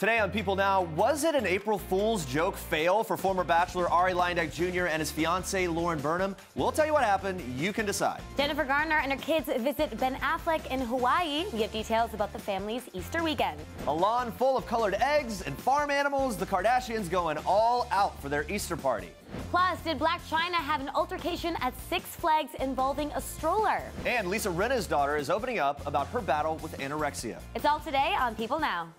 Today on People Now, was it an April Fool's joke fail for former Bachelor Arie Luyendyk Jr. and his fiancée Lauren Burnham? We'll tell you what happened. You can decide. Jennifer Garner and her kids visit Ben Affleck in Hawaii. We have details about the family's Easter weekend. A lawn full of colored eggs and farm animals. The Kardashians going all out for their Easter party. Plus, did Blac Chyna have an altercation at Six Flags involving a stroller? And Lisa Rinna's daughter is opening up about her battle with anorexia. It's all today on People Now.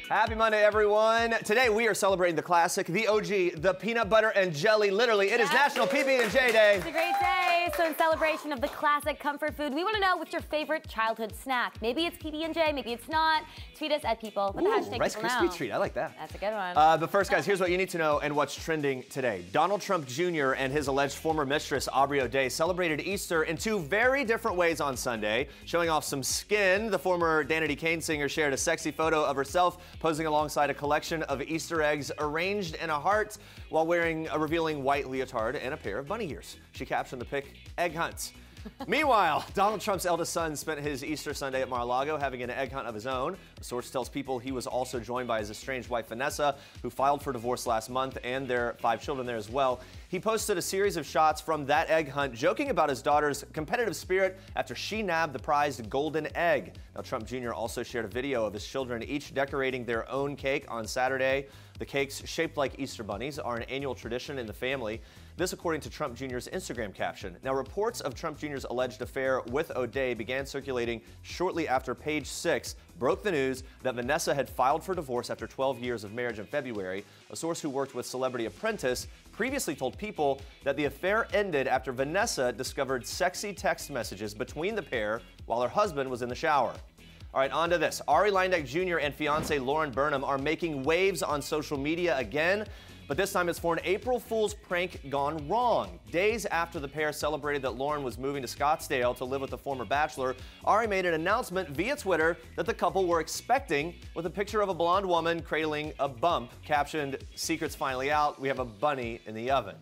Happy Monday, everyone. Today we are celebrating the classic, the OG, the peanut butter and jelly. Literally, it is National PB&J Day. It's a great day. So in celebration of the classic comfort food, we want to know what's your favorite childhood snack. Maybe it's PB&J, maybe it's not. Tweet us at People with the hashtag Rice People Krispie Now. treat. I like that. That's a good one. But first, guys, here's what you need to know and what's trending today. Donald Trump Jr. and his alleged former mistress, Aubrey ODay, celebrated Easter in two very different ways on Sunday, showing off some skin. The former Danity Kane singer shared a sexy photo of herself posing alongside a collection of Easter eggs arranged in a heart while wearing a revealing white leotard and a pair of bunny ears. She captioned the pic, "Egg Hunt." Meanwhile, Donald Trump's eldest son spent his Easter Sunday at Mar-a-Lago having an egg hunt of his own. A source tells People he was also joined by his estranged wife, Vanessa, who filed for divorce last month, and their 5 children there as well. He posted a series of shots from that egg hunt, joking about his daughter's competitive spirit after she nabbed the prized golden egg. Now, Trump Jr. also shared a video of his children each decorating their own cake on Saturday. The cakes, shaped like Easter bunnies, are an annual tradition in the family. This according to Trump Jr.'s Instagram caption. Now, reports of Trump Jr.'s alleged affair with ODay began circulating shortly after Page 6 broke the news that Vanessa had filed for divorce after 12 years of marriage in February. A source who worked with Celebrity Apprentice previously told People that the affair ended after Vanessa discovered sexy text messages between the pair while her husband was in the shower. All right, on to this. Arie Luyendyk Jr. and fiancée Lauren Burnham are making waves on social media again, but this time it's for an April Fool's prank gone wrong. Days after the pair celebrated that Lauren was moving to Scottsdale to live with the former Bachelor, Arie made an announcement via Twitter that the couple were expecting, with a picture of a blonde woman cradling a bump, captioned, "Secret's finally out, we have a bunny in the oven."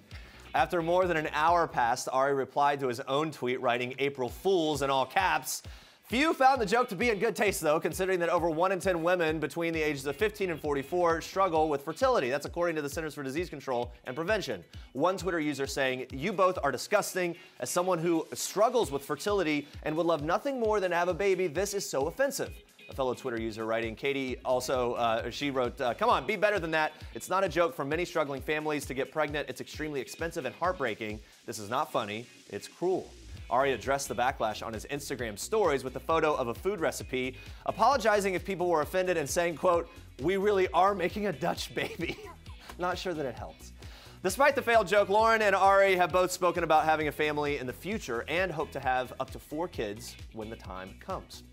After more than an hour passed, Arie replied to his own tweet, writing "April Fools" in all caps. Few found the joke to be in good taste, though, considering that over 1 in 10 women between the ages of 15 and 44 struggle with fertility. That's according to the Centers for Disease Control and Prevention. One Twitter user saying, "You both are disgusting. As someone who struggles with fertility and would love nothing more than to have a baby, this is so offensive." A fellow Twitter user writing, Katie also, she wrote, "Come on, be better than that. It's not a joke for many struggling families to get pregnant. It's extremely expensive and heartbreaking. This is not funny. It's cruel." Arie addressed the backlash on his Instagram stories with a photo of a food recipe, apologizing if people were offended and saying, quote, "We really are making a Dutch baby." Not sure that it helps. Despite the failed joke, Lauren and Arie have both spoken about having a family in the future and hope to have up to 4 kids when the time comes.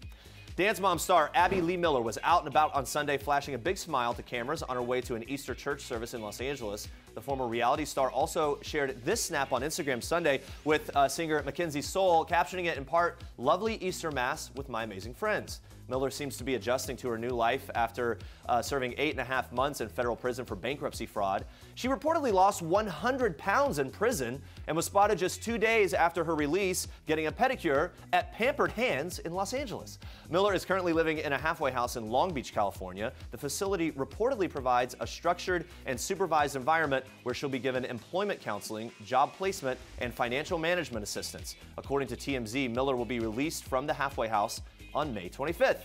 Dance Mom star Abby Lee Miller was out and about on Sunday, flashing a big smile to cameras on her way to an Easter church service in Los Angeles. The former reality star also shared this snap on Instagram Sunday with singer Mackenzie Soul, captioning it in part, "Lovely Easter Mass with my amazing friends." Miller seems to be adjusting to her new life after serving 8.5 months in federal prison for bankruptcy fraud. She reportedly lost 100 pounds in prison and was spotted just 2 days after her release getting a pedicure at Pampered Hands in Los Angeles. Miller is currently living in a halfway house in Long Beach, California. The facility reportedly provides a structured and supervised environment where she'll be given employment counseling, job placement, and financial management assistance. According to TMZ, Miller will be released from the halfway house on May 25th.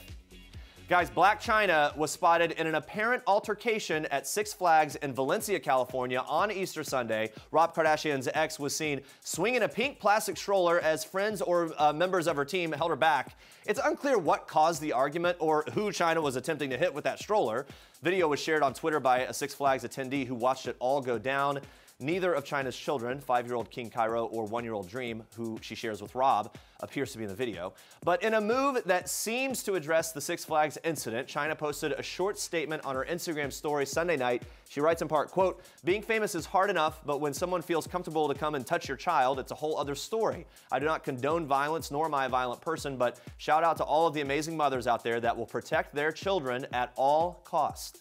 Guys, Blac Chyna was spotted in an apparent altercation at Six Flags in Valencia, California on Easter Sunday. Rob Kardashian's ex was seen swinging a pink plastic stroller as friends or members of her team held her back. It's unclear what caused the argument or who Chyna was attempting to hit with that stroller. Video was shared on Twitter by a Six Flags attendee who watched it all go down. Neither of Chyna's children, 5-year-old King Cairo or 1-year-old Dream, who she shares with Rob, appears to be in the video. But in a move that seems to address the Six Flags incident, Chyna posted a short statement on her Instagram story Sunday night. She writes in part, quote, "Being famous is hard enough, but when someone feels comfortable to come and touch your child, it's a whole other story. I do not condone violence, nor am I a violent person, but shout out to all of the amazing mothers out there that will protect their children at all costs."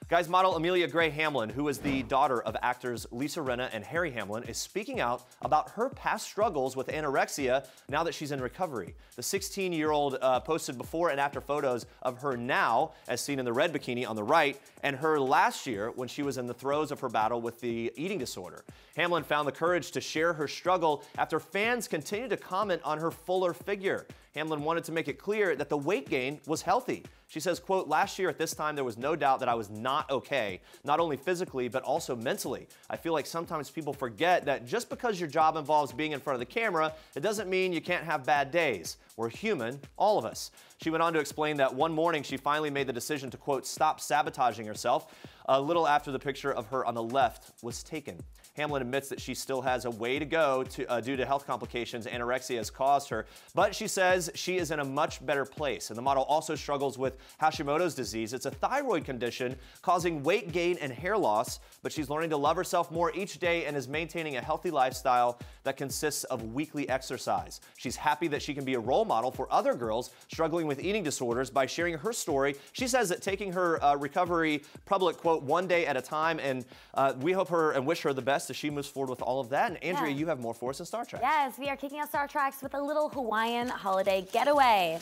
Guys, model Amelia Hamlin, who is the daughter of actors Lisa Rinna and Harry Hamlin, is speaking out about her past struggles with anorexia now that she's in recovery. The 16-year-old posted before and after photos of her now, as seen in the red bikini on the right, and her last year when she was in the throes of her battle with the eating disorder. Hamlin found the courage to share her struggle after fans continued to comment on her fuller figure. Hamlin wanted to make it clear that the weight gain was healthy. She says, quote, "Last year at this time, there was no doubt that I was not okay, not only physically, but also mentally. I feel like sometimes people forget that just because your job involves being in front of the camera, it doesn't mean you can't have bad days. We're human, all of us." She went on to explain that one morning she finally made the decision to, quote, "stop sabotaging herself," a little after the picture of her on the left was taken. Hamlin admits that she still has a way to go due to health complications anorexia has caused her, but she says she is in a much better place. And the model also struggles with Hashimoto's disease. It's a thyroid condition causing weight gain and hair loss, but she's learning to love herself more each day and is maintaining a healthy lifestyle that consists of weekly exercise. She's happy that she can be a role model for other girls struggling with eating disorders by sharing her story. She says that taking her recovery public, quote, one day at a time, and we hope her and wish her the best as she moves forward with all of that. And Andrea, you have more for us in Star Trek. Yes, we are kicking off Star Trek with a little Hawaiian holiday getaway.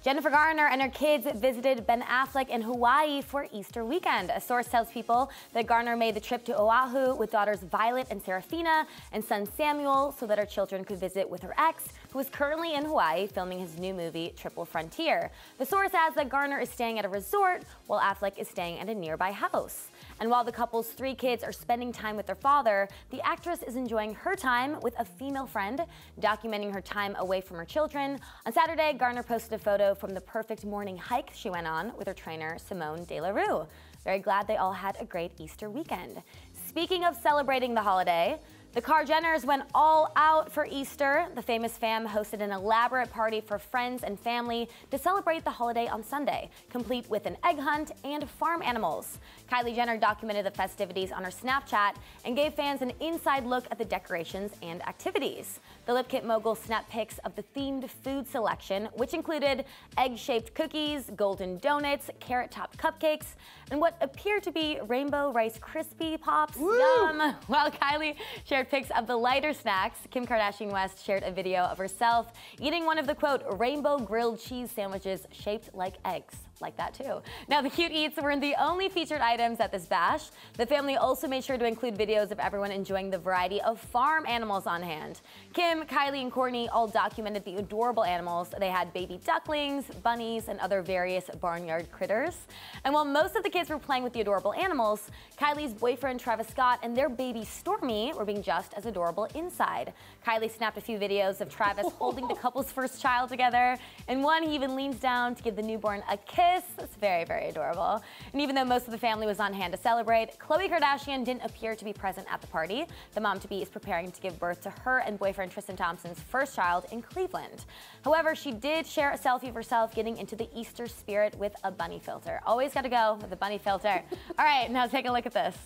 Jennifer Garner and her kids visited Ben Affleck in Hawaii for Easter weekend. A source tells People that Garner made the trip to Oahu with daughters Violet and Serafina and son Samuel so that her children could visit with her ex, who is currently in Hawaii filming his new movie, Triple Frontier. The source adds that Garner is staying at a resort while Affleck is staying at a nearby house. And while the couple's 3 kids are spending time with their father, the actress is enjoying her time with a female friend, documenting her time away from her children. On Saturday, Garner posted a photo from the perfect morning hike she went on with her trainer, Simone De La Rue. Very glad they all had a great Easter weekend. Speaking of celebrating the holiday, the Kardashian-Jenners went all out for Easter. The famous fam hosted an elaborate party for friends and family to celebrate the holiday on Sunday, complete with an egg hunt and farm animals. Kylie Jenner documented the festivities on her Snapchat and gave fans an inside look at the decorations and activities. The lip kit mogul snapped pics of the themed food selection, which included egg-shaped cookies, golden donuts, carrot-topped cupcakes, and what appeared to be rainbow Rice Krispie Pops. Woo! Yum! While Kylie shared pics of the lighter snacks, Kim Kardashian West shared a video of herself eating one of the, quote, rainbow grilled cheese sandwiches shaped like eggs. Like that too. Now, the cute eats weren't the only featured items at this bash. The family also made sure to include videos of everyone enjoying the variety of farm animals on hand. Kim, Kylie, and Kourtney all documented the adorable animals. They had baby ducklings, bunnies, and other various barnyard critters. And while most of the kids were playing with the adorable animals, Kylie's boyfriend Travis Scott and their baby Stormy were being just as adorable inside. Kylie snapped a few videos of Travis holding the couple's first child together. In one, he even leans down to give the newborn a kiss. It's very, very adorable. And even though most of the family was on hand to celebrate, Khloe Kardashian didn't appear to be present at the party. The mom-to-be is preparing to give birth to her and boyfriend Tristan Thompson's first child in Cleveland. However, she did share a selfie of herself getting into the Easter spirit with a bunny filter. Always got to go with a bunny filter. All right, now take a look at this.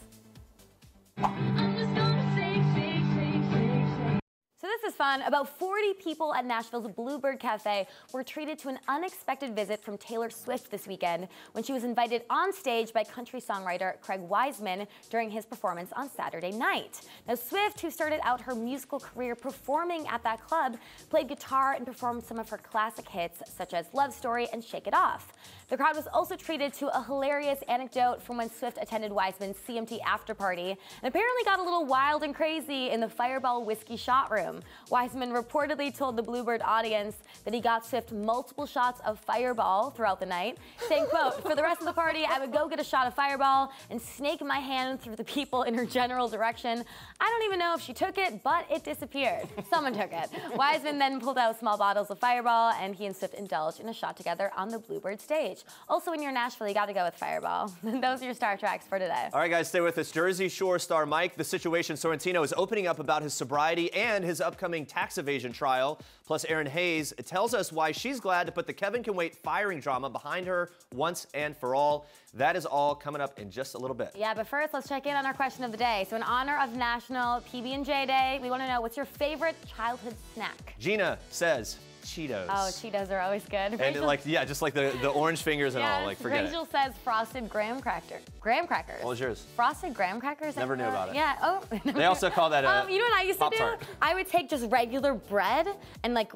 So this is fun. About 40 people at Nashville's Bluebird Cafe were treated to an unexpected visit from Taylor Swift this weekend when she was invited on stage by country songwriter Craig Wiseman during his performance on Saturday night. Now, Swift, who started out her musical career performing at that club, played guitar and performed some of her classic hits such as Love Story and Shake It Off. The crowd was also treated to a hilarious anecdote from when Swift attended Wiseman's CMT after party and apparently got a little wild and crazy in the Fireball whiskey shot room. Wiseman reportedly told the Bluebird audience that he got Swift multiple shots of Fireball throughout the night, saying, quote, "For the rest of the party, I would go get a shot of Fireball and snake my hand through the people in her general direction. I don't even know if she took it, but it disappeared. Someone took it." Wiseman then pulled out small bottles of Fireball, and he and Swift indulged in a shot together on the Bluebird stage. Also, when you're in Nashville, you got to go with Fireball. Those are your Star Treks for today. All right, guys, stay with us. Jersey Shore star Mike, The Situation Sorrentino, is opening up about his sobriety and his upcoming tax evasion trial. Plus, Erin Hayes tells us why she's glad to put the Kevin Can Wait firing drama behind her once and for all. That is all coming up in just a little bit. Yeah, but first, let's check in on our question of the day. So in honor of National PB&J Day, we want to know, what's your favorite childhood snack? Gina says, Cheetos. Oh, Cheetos are always good. And like, yeah, just like the orange fingers and all, like forget Rachel says frosted graham crackers. What was yours? Frosted graham crackers? Never knew about it. Yeah, oh. They also call that you know what I used to do? I would take just regular bread and like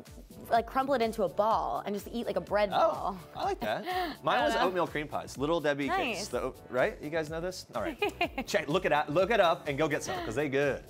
crumple it into a ball and just eat like a bread ball. I like that. Mine was oatmeal cream pies, Little Debbie cakes. Right? You guys know this? All right. Check, look it up and go get some, because they good.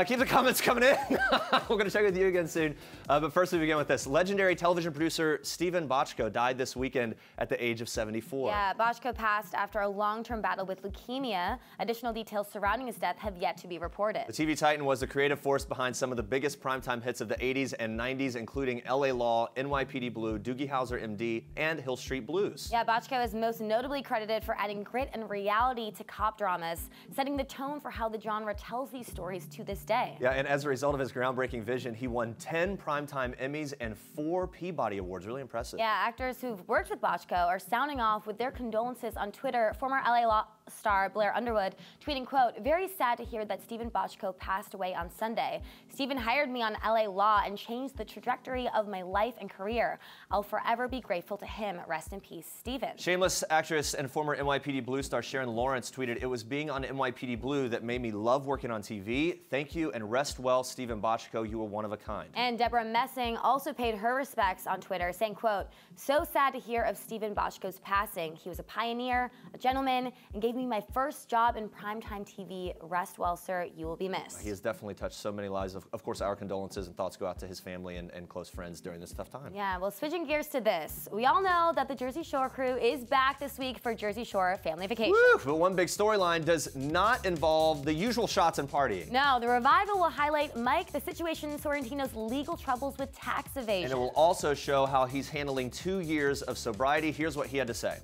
Keep the comments coming in. We're going to check with you again soon. But first, we begin with this. Legendary television producer Steven Bochco died this weekend at the age of 74. Yeah, Bochco passed after a long-term battle with leukemia. Additional details surrounding his death have yet to be reported. The TV titan was the creative force behind some of the biggest primetime hits of the 80s and 90s, including LA Law, NYPD Blue, Doogie Howser MD, and Hill Street Blues. Yeah, Bochco is most notably credited for adding grit and reality to cop dramas, setting the tone for how the genre tells these stories to this day. Yeah, and as a result of his groundbreaking vision, he won 10 Primetime Emmys and 4 Peabody Awards. Really impressive. Yeah, actors who've worked with Bochco are sounding off with their condolences on Twitter. Former LA Law star Blair Underwood tweeting, quote, "Very sad to hear that Steven Bochco passed away on Sunday. Steven hired me on LA Law and changed the trajectory of my life and career. I'll forever be grateful to him. Rest in peace, Steven." Shameless actress and former NYPD Blue star Sharon Lawrence tweeted, "It was being on NYPD Blue that made me love working on TV. Thank you and rest well, Steven Bochco. You were one of a kind." And Deborah Messing also paid her respects on Twitter, saying, quote, "So sad to hear of Steven Bochco's passing. He was a pioneer, a gentleman, and gave me my first job in primetime TV. Rest well, sir. You will be missed." He has definitely touched so many lives. Of course, our condolences and thoughts go out to his family and close friends during this tough time. Yeah, well, switching gears to this. We all know that the Jersey Shore crew is back this week for Jersey Shore Family Vacation. Woo! But one big storyline does not involve the usual shots and partying. No, the revival will highlight Mike, the situation in Sorrentino's legal troubles with tax evasion. And it will also show how he's handling 2 years of sobriety. Here's what he had to say.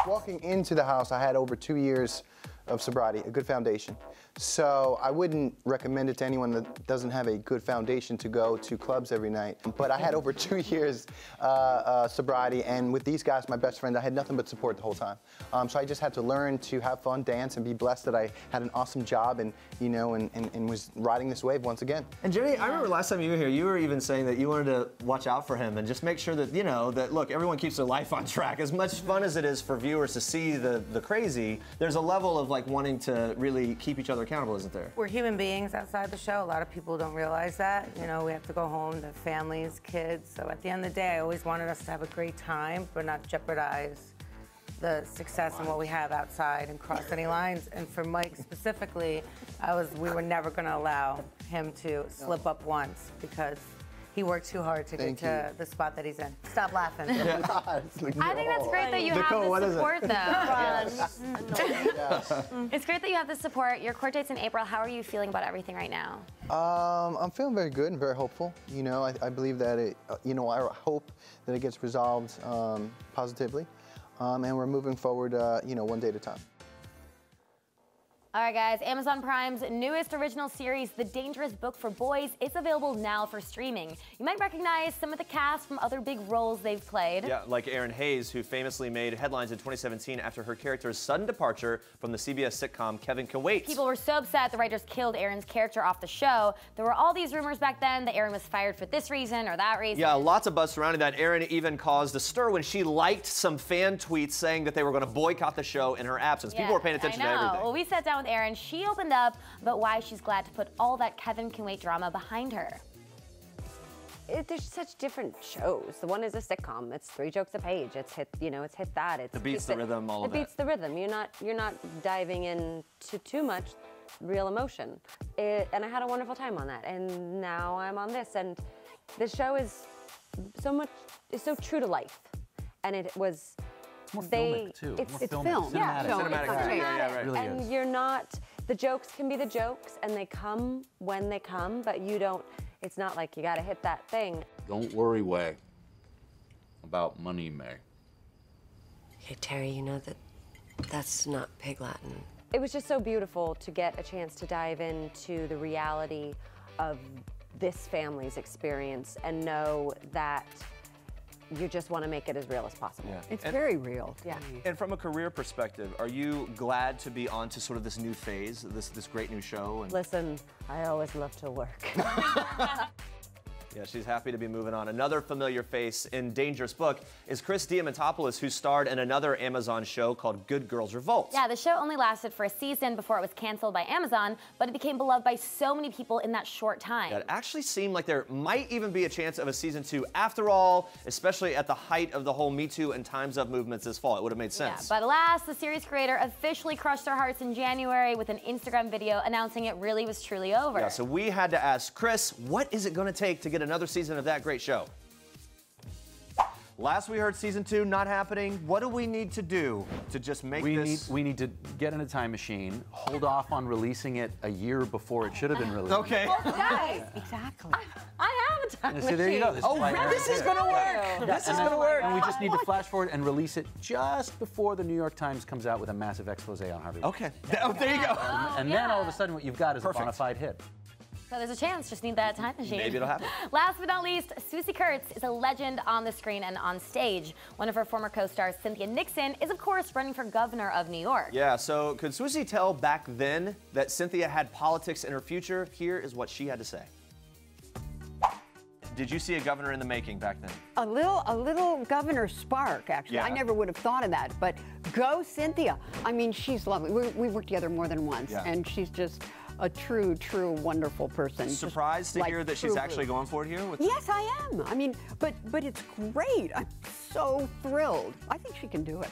Walking into the house, I had over 2 years of sobriety, a good foundation. So I wouldn't recommend it to anyone that doesn't have a good foundation to go to clubs every night. But I had over 2 years sobriety, and with these guys, my best friends, I had nothing but support the whole time. So I just had to learn to have fun, dance, and be blessed that I had an awesome job and, you know, and was riding this wave once again. And Jimmy, I remember last time you were here, you were even saying that you wanted to watch out for him and just make sure that, you know, that look, everyone keeps their life on track. As much fun as it is for viewers to see the crazy, there's a level of like wanting to really keep each other accountable, isn't there? We're human beings outside the show. A lot of people don't realize that. You know, we have to go home, the families, kids. So at the end of the day, I always wanted us to have a great time, but not jeopardize the success and what we have outside and cross any lines. And for Mike specifically, we were never going to allow him to slip up once because he worked too hard to get to the spot that he's in. Stop laughing. I think that's great that you have the support, though. It's great that you have the support. Your court date's in April. How are you feeling about everything right now? I'm feeling very good and very hopeful. You know, I believe that it, you know, I hope that it gets resolved positively. And we're moving forward, you know, one day at a time. All right, guys, Amazon Prime's newest original series, The Dangerous Book for Boys, is available now for streaming. You might recognize some of the cast from other big roles they've played. Yeah, like Erin Hayes, who famously made headlines in 2017 after her character's sudden departure from the CBS sitcom Kevin Can Wait. People were so upset the writers killed Erin's character off the show. There were all these rumors back then that Erin was fired for this reason or that reason. Yeah, lots of buzz surrounding that. Erin even caused a stir when she liked some fan tweets saying that they were going to boycott the show in her absence. People were paying attention to everything. Well, we sat down with Erin. She opened up about why she's glad to put all that Kevin Can Wait drama behind her. There's such different shows. The one is a sitcom. It's 3 jokes a page. It's hit, you know, it's hit that. It's the beats, the rhythm, all of that. It beats the rhythm. You're not diving into too much real emotion. And I had a wonderful time on that. And now I'm on this. And the show is so true to life. And it was. More filmic too. It's film. Cinematic. Yeah, cinematic. Yeah, right. Really and is. you're not. The jokes can be the jokes, and they come when they come. But you don't. It's not like you got to hit that thing. Don't worry, Way, about money, May. Hey, Terry, you know that's not Pig Latin. It was just so beautiful to get a chance to dive into the reality of this family's experience and know that you just want to make it as real as possible. Yeah. It's very real. Yeah. And from a career perspective, are you glad to be on to sort of this new phase, this great new show? And Listen, I always love to work. Yeah, she's happy to be moving on. Another familiar face in Dangerous Book is Chris Diamantopoulos, who starred in another Amazon show called Good Girls Revolt. Yeah, the show only lasted for a season before it was canceled by Amazon, but it became beloved by so many people in that short time. Yeah, it actually seemed like there might even be a chance of a season 2 after all, especially at the height of the whole Me Too and Time's Up movements this fall. It would have made sense. Yeah, but alas, the series creator officially crushed their hearts in January with an Instagram video announcing it really was truly over. Yeah, so we had to ask Chris, what is it going to take to get another season of that great show? Last we heard season 2 not happening. What do we need to do to just make this? We need to get in a time machine, hold off on releasing it a year before it should have been released. Okay. Guys, exactly. I have a time machine. See, there you go. This is going to work. This is going to work. And we just need to flash forward and release it just before the New York Times comes out with a massive expose on Harvey. Okay. Oh, there you go. And then all of a sudden what you've got is a bona fide hit. So there's a chance, just need that time machine. Maybe it'll happen. Last but not least, Susie Kurtz is a legend on the screen and on stage. One of her former co-stars, Cynthia Nixon, is of course running for governor of New York. Yeah, so could Susie tell back then that Cynthia had politics in her future? Here is what she had to say. Did you see a governor in the making back then? A little governor spark, actually. Yeah. I never would have thought of that, but go Cynthia. I mean, she's lovely. We worked together more than once, and she's just a true, wonderful person. Surprised to hear that she's actually going for it here? Yes, I am. I mean, but it's great. I'm so thrilled. I think she can do it.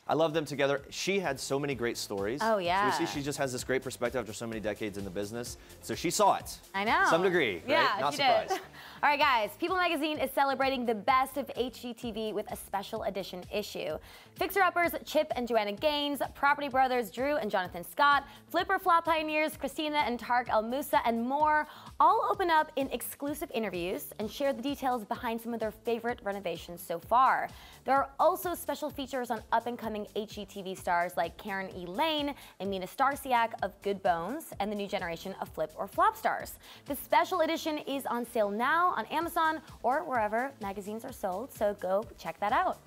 I love them together. She had so many great stories. Oh, yeah. Susie, she just has this great perspective after so many decades in the business. So she saw it. I know. Some degree, right? Yeah, Not she surprised. did. All right, guys. People Magazine is celebrating the best of HGTV with a special edition issue. Fixer-uppers Chip and Joanna Gaines, Property Brothers Drew and Jonathan Scott, Flipper Flop pioneers Christina and Tarek El Moussa, and more all open up in exclusive interviews and share the details behind some of their favorite renovations so far. There are also special features on up-and-coming HGTV stars like Karen E. Lane and Mina Starsiak of Good Bones and the new generation of Flip or Flop stars. The special edition is on sale now on Amazon or wherever magazines are sold, so go check that out.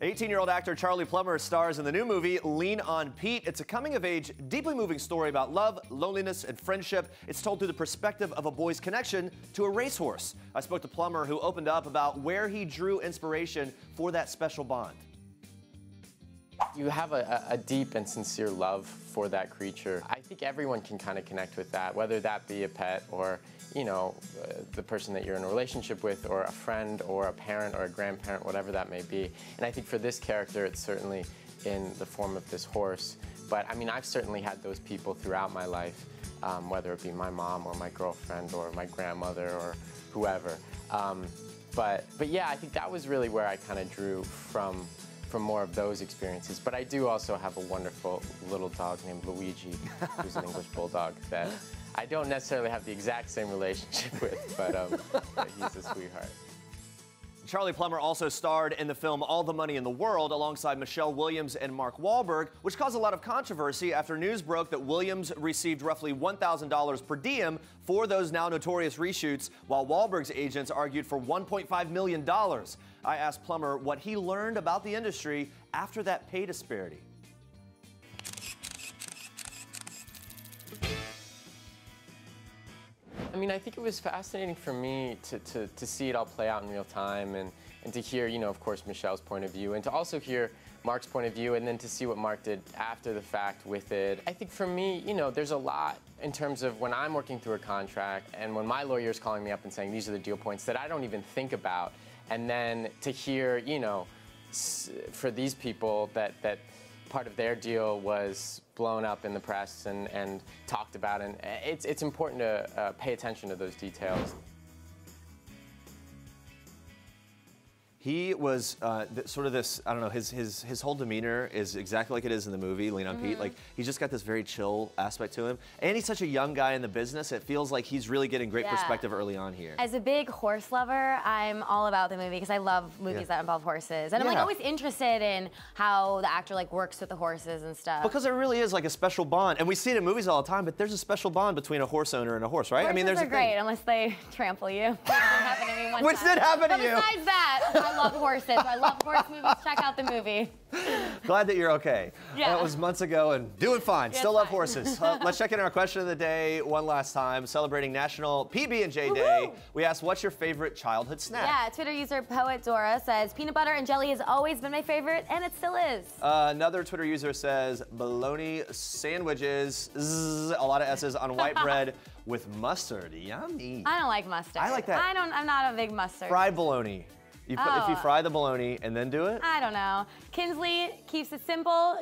18-year-old actor Charlie Plummer stars in the new movie Lean on Pete. It's a coming-of-age, deeply moving story about love, loneliness, and friendship. It's told through the perspective of a boy's connection to a racehorse. I spoke to Plummer, who opened up about where he drew inspiration for that special bond. You have a deep and sincere love for that creature. I think everyone can kind of connect with that, whether that be a pet or, you know, the person that you're in a relationship with, or a friend or a parent or a grandparent, whatever that may be. And I think for this character, it's certainly in the form of this horse. But I mean, I've certainly had those people throughout my life, whether it be my mom or my girlfriend or my grandmother or whoever. But yeah, I think that was really where I kind of drew from more of those experiences. But I do also have a wonderful little dog named Luigi, who's an English bulldog that I don't necessarily have the exact same relationship with, but he's a sweetheart. Charlie Plummer also starred in the film All the Money in the World alongside Michelle Williams and Mark Wahlberg, which caused a lot of controversy after news broke that Williams received roughly $1,000 per diem for those now notorious reshoots, while Wahlberg's agents argued for $1.5 million. I asked Plummer what he learned about the industry after that pay disparity. I mean, I think it was fascinating for me to see it all play out in real time and to hear, you know, of course, Michelle's point of view, and to also hear Mark's point of view, and then to see what Mark did after the fact with it. I think for me, you know, there's a lot in terms of when I'm working through a contract and when my lawyer's calling me up and saying these are the deal points that I don't even think about, and then to hear, you know, for these people that part of their deal was blown up in the press and talked about, and it's important to pay attention to those details. He was sort of this, I don't know, his whole demeanor is exactly like it is in the movie, Lean on Pete. Like, he's just got this very chill aspect to him. And he's such a young guy in the business, it feels like he's really getting great perspective early on here. As a big horse lover, I'm all about the movie because I love movies that involve horses. And I'm like always interested in how the actor like works with the horses and stuff. Because there really is like a special bond. And we see it in movies all the time, but there's a special bond between a horse owner and a horse, right? Horses I mean, there's are great unless they trample you. Which did happen to me one Which time. did happen to you. Besides that, love horses. I love horse movies. Check out the movie. Glad that you're okay. Yeah. That was months ago and doing fine. Yeah, Still love fine. horses. Let's check in on our question of the day one last time. Celebrating National PB&J Day. We asked, what's your favorite childhood snack? Yeah, Twitter user Poet Dora says, peanut butter and jelly has always been my favorite, and it still is. Another Twitter user says, bologna sandwiches. Zzz, a lot of S's on white bread with mustard. Yummy. I don't like mustard. I like that. I'm not a big mustard. Fried bologna. If you fry the bologna and then do it? I don't know. Kinsley keeps it simple.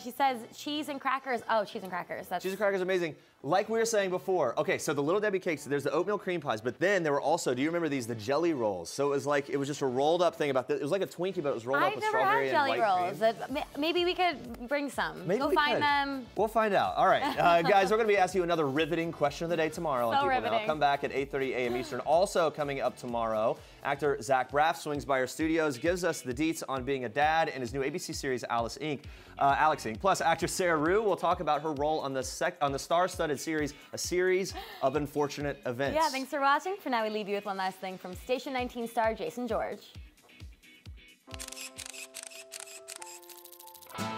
She says cheese and crackers. Oh, cheese and crackers. Cheese and crackers are amazing. Like we were saying before, okay, so the Little Debbie cakes, there's the oatmeal cream pies, but then there were also, do you remember these, the jelly rolls? So it was just a rolled up thing it was like a Twinkie, but it was rolled up with strawberry and white cream. I've never had jelly rolls. Maybe we could bring some. Maybe Go find them. We'll find out. All right, guys, we're going to be asking you another riveting question of the day tomorrow. So riveting. Come back at 8:30 a.m. Eastern. Also coming up tomorrow, actor Zach Braff swings by our studios, gives us the deets on being a dad in his new ABC series, Alex Inc. Plus, actress Sarah Rue will talk about her role on the star-studded series, A Series of Unfortunate Events. Yeah, thanks for watching. For now, we leave you with one last thing from Station 19 star Jason George.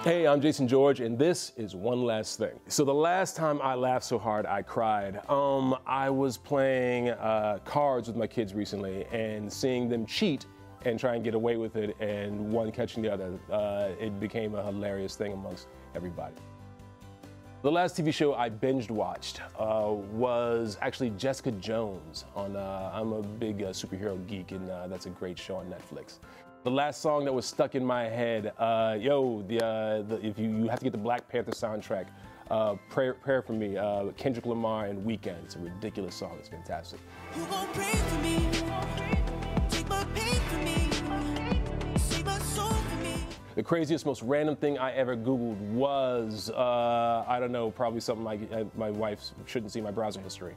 Hey, I'm Jason George, and this is One Last Thing. So the last time I laughed so hard, I cried. I was playing cards with my kids recently and seeing them cheat and try and get away with it, and one catching the other. It became a hilarious thing amongst everybody. The last TV show I binged watched was actually Jessica Jones on, I'm a big superhero geek, and that's a great show on Netflix. The last song that was stuck in my head, if you have to get the Black Panther soundtrack, Prayer for Me, Kendrick Lamar and Weeknd. It's a ridiculous song, it's fantastic. You gon' pray for me, take my pain for me, save my soul for me. The craziest, most random thing I ever Googled was, I don't know, probably something like my wife shouldn't see my browser history.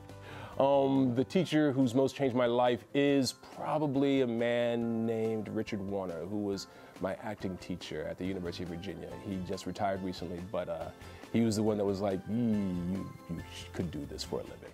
The teacher who's most changed my life is probably a man named Richard Warner, who was my acting teacher at the University of Virginia. He just retired recently, but he was the one that was like, you could do this for a living.